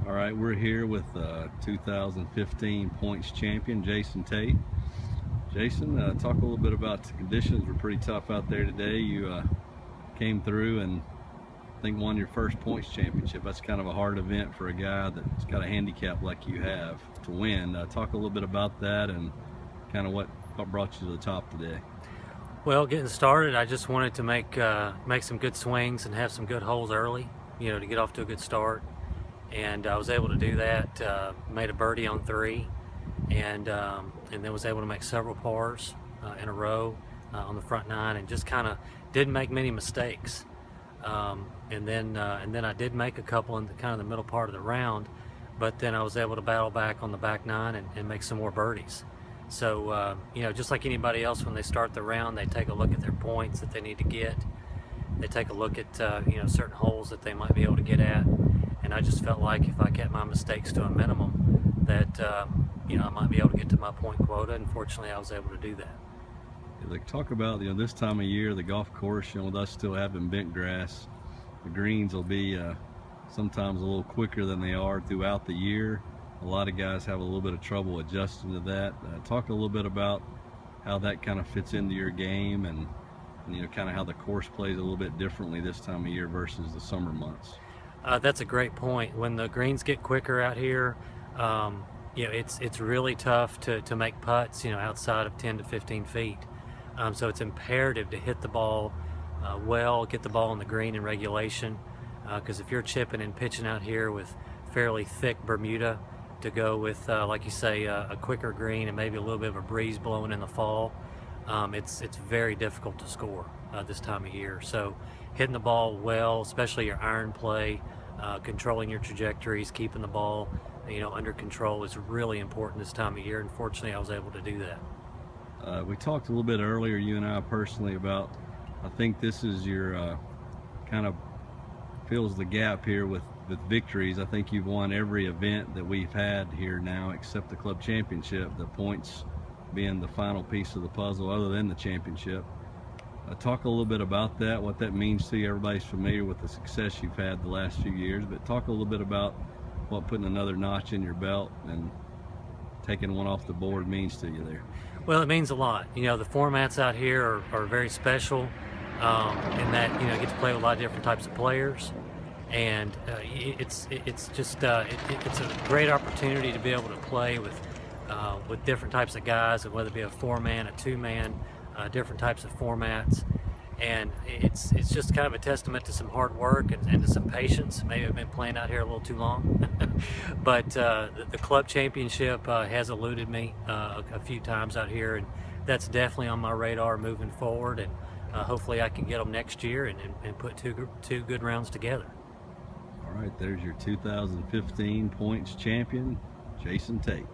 All right, we're here with 2015 points champion, Jason Tate. Jason, talk a little bit about the conditions. Were pretty tough out there today. You came through and I think won your first points championship. That's kind of a hard event for a guy that's got a handicap like you have to win. Talk a little bit about that and kind of what brought you to the top today. Well, getting started, I just wanted to make some good swings and have some good holes early, to get off to a good start. And I was able to do that. Made a birdie on 3, and then was able to make several pars in a row on the front 9, and just kind of didn't make many mistakes. And then I did make a couple in the middle part of the round, but then I was able to battle back on the back 9 and make some more birdies. So just like anybody else, when they start the round, they take a look at their points that they need to get. They take a look at certain holes that they might be able to get at. And I just felt like if I kept my mistakes to a minimum, that I might be able to get to my point quota. And fortunately, I was able to do that. Like, talk about this time of year, the golf course. With us still having bent grass, the greens will be sometimes a little quicker than they are throughout the year. A lot of guys have a little bit of trouble adjusting to that. Talk a little bit about how that kind of fits into your game, and kind of how the course plays a little bit differently this time of year versus the summer months. That's a great point. When the greens get quicker out here, it's really tough to make putts, outside of 10 to 15 feet. So it's imperative to hit the ball well, get the ball on the green in regulation, because if you're chipping and pitching out here with fairly thick Bermuda to go with, like you say, a quicker green and maybe a little bit of a breeze blowing in the fall, it's very difficult to score this time of year. So hitting the ball well, especially your iron play, controlling your trajectories, keeping the ball under control is really important this time of year, and fortunately I was able to do that. We talked a little bit earlier, you and I personally, about, I think this is your kind of fills the gap here with victories. I think you've won every event that we've had here now except the club championship, the points being the final piece of the puzzle other than the championship. Talk a little bit about that, what that means to you. Everybody's familiar with the success you've had the last few years, but talk a little bit about what putting another notch in your belt and taking one off the board means to you there. Well, it means a lot. The formats out here are very special in that you get to play with a lot of different types of players, and it's a great opportunity to be able to play with different types of guys, and whether it be a 4-man, a 2-man, different types of formats. And it's just kind of a testament to some hard work and to some patience. Maybe I've been playing out here a little too long, but the club championship has eluded me a few times out here, and that's definitely on my radar moving forward. And hopefully I can get them next year and put two good rounds together. All right, there's your 2015 points champion, Jason Tate.